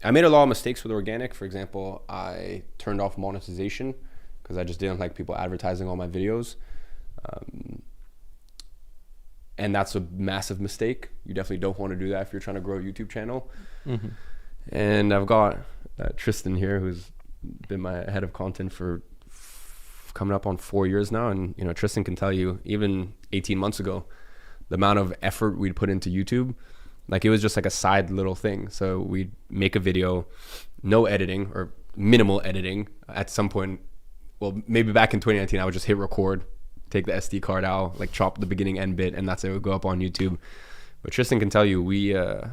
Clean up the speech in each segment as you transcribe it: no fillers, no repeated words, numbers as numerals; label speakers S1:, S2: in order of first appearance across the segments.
S1: I made a lot of mistakes with organic. For example, I turned off monetization because I just didn't like people advertising on my videos. And that's a massive mistake. You definitely don't want to do that if you're trying to grow a YouTube channel. Mm-hmm. And I've got Tristan here, who's been my head of content for coming up on 4 years now. And, you know, Tristan can tell you, even 18 months ago, the amount of effort we'd put into YouTube, like it was just like a side little thing. So we'd make a video, no editing or minimal editing at some point. Well, maybe back in 2019, I would just hit record, take the SD card out, like chop the beginning end bit, and that's it. It would go up on YouTube. But Tristan can tell you, I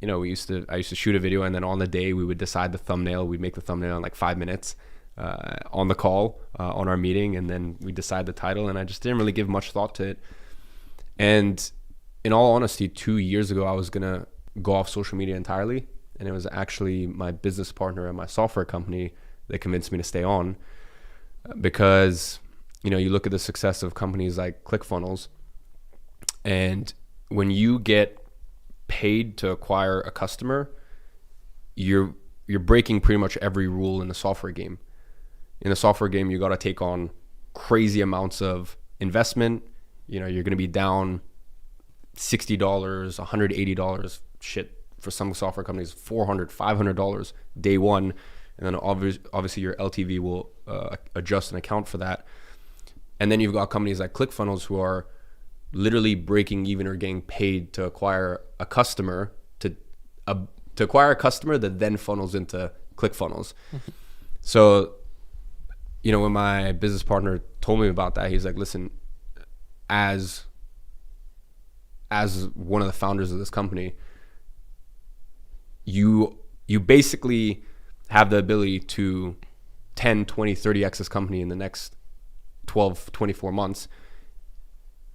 S1: used to shoot a video, and then on the day we would decide the thumbnail. We'd make the thumbnail in like 5 minutes on the call, on our meeting, and then we decide the title. And I just didn't really give much thought to it. And in all honesty, 2 years ago, I was gonna go off social media entirely, and it was actually my business partner at my software company that convinced me to stay on, because you know, you look at the success of companies like ClickFunnels, and when you get paid to acquire a customer, you're breaking pretty much every rule in the software game. In the software game, you got to take on crazy amounts of investment. You know, you're going to be down $60, $180, shit, for some software companies, $400, $500 day one. And then obviously your LTV will adjust and account for that. And then you've got companies like ClickFunnels who are literally breaking even or getting paid to acquire a customer to acquire a customer that then funnels into ClickFunnels. So, you know, when my business partner told me about that, he's like, listen, as one of the founders of this company, you basically have the ability to 10, 20, 30x this company in the next 12, 24 months.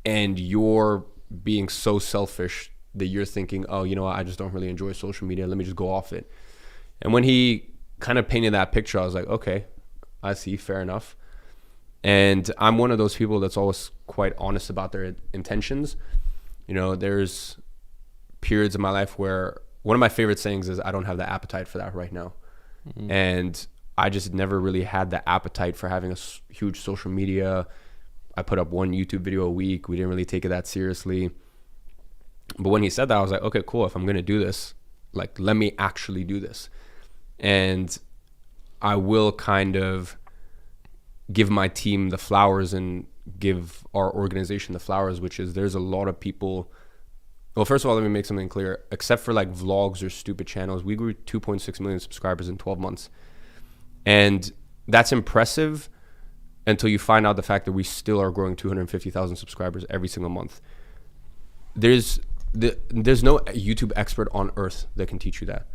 S1: And you're being so selfish that you're thinking, oh, you know what, I just don't really enjoy social media. Let me just go off it. And when he kind of painted that picture, I was like, okay, I see, fair enough. And I'm one of those people that's always quite honest about their intentions. You know, there's periods in my life where one of my favorite sayings is, I don't have the appetite for that right now. Mm-hmm. And I just never really had the appetite for having a huge social media. I put up one YouTube video a week. We didn't really take it that seriously. But when he said that, I was like, okay, cool. If I'm going to do this, like, let me actually do this. And I will kind of give my team the flowers and give our organization the flowers, which is there's a lot of people. Well, first of all, let me make something clear. Except for like vlogs or stupid channels, we grew 2.6 million subscribers in 12 months. And that's impressive until you find out the fact that we still are growing 250,000 subscribers every single month. There's no YouTube expert on earth that can teach you that.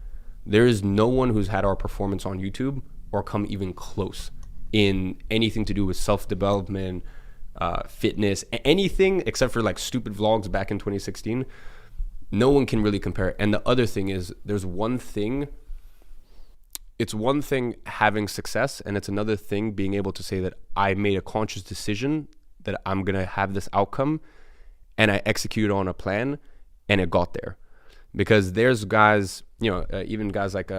S1: There is no one who's had our performance on YouTube or come even close in anything to do with self-development, fitness, anything except for like stupid vlogs back in 2016. No one can really compare. And the other thing is, it's one thing having success, and it's another thing being able to say that I made a conscious decision that I'm going to have this outcome, and I executed on a plan, and it got there. Because there's guys, you know, even guys like,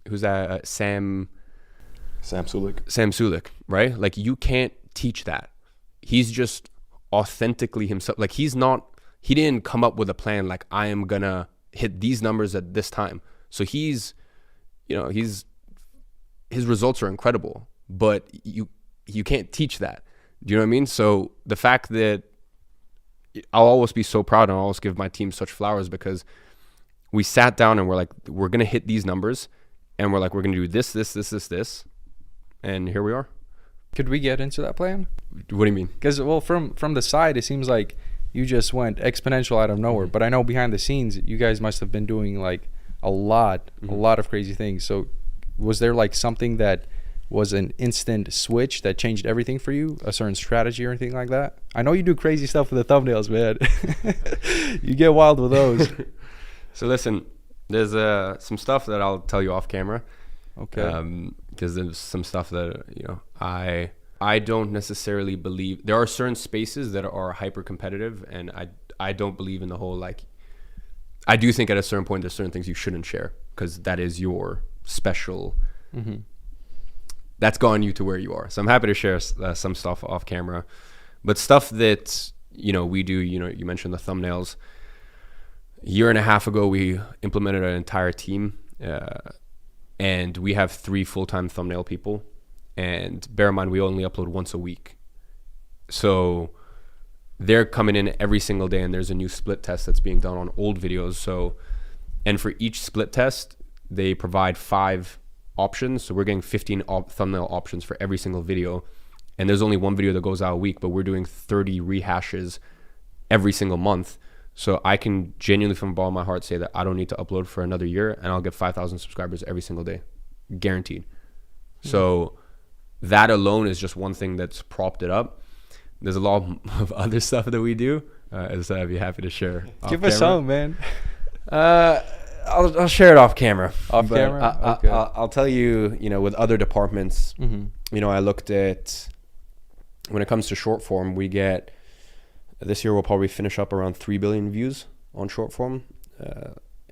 S1: who's that? Sam Sulek, right? Like, you can't teach that. He's just authentically himself. Like, he didn't come up with a plan like, I am going to hit these numbers at this time. So his results are incredible, but you can't teach that. Do you know what I mean? So the fact that I'll always be so proud, and I'll always give my team such flowers, because we sat down and we're like, we're going to hit these numbers, and we're like, we're going to do this. And here we are.
S2: Could we get into that plan?
S1: What do you mean?
S2: Because, well, from the side, it seems like you just went exponential out of nowhere. But I know behind the scenes, you guys must have been doing like a lot of crazy things. So was there like something that was an instant switch that changed everything for you? A certain strategy or anything like that? I know you do crazy stuff with the thumbnails, man. You get wild with those.
S1: So listen, there's some stuff that I'll tell you off camera.
S2: Okay.
S1: Because there's some stuff that, you know, I don't necessarily believe. There are certain spaces that are hyper competitive, and I don't believe in the whole, like, I do think at a certain point there's certain things you shouldn't share. because that is your special. That's gotten you to where you are. So I'm happy to share some stuff off camera, but stuff that, you know, we do, you know, you mentioned the thumbnails. A year and a half ago, we implemented an entire team, and we have 3 full-time thumbnail people. And bear in mind, we only upload once a week. So they're coming in every single day, and there's a new split test that's being done on old videos. So, and for each split test, they provide 5 options. So we're getting 15 thumbnail options for every single video. And there's only one video that goes out a week, but we're doing 30 rehashes every single month. So I can genuinely from the bottom of my heart say that I don't need to upload for another year, and I'll get 5,000 subscribers every single day, guaranteed. So that alone is just one thing that's propped it up. There's a lot of other stuff that we do. As I'd be happy to share.
S2: Give us some, man.
S1: I'll share it off camera.
S2: Off camera? Okay.
S1: I'll tell you, you know, with other departments, you know, I looked at, when it comes to short form, we get, this year we'll probably finish up around 3 billion views on short form.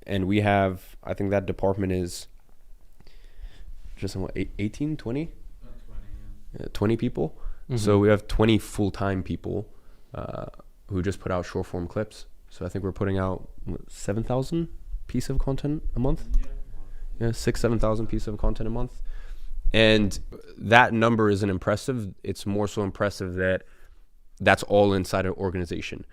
S1: And we have, I think that department is just what, 18, 20? 20 people. So we have 20 full-time people who just put out short form clips. So I think we're putting out 7,000 piece of content a month. Yeah, 6,000-7,000 pieces of content a month. And that number isn't impressive. It's more so impressive that that's all inside an organization.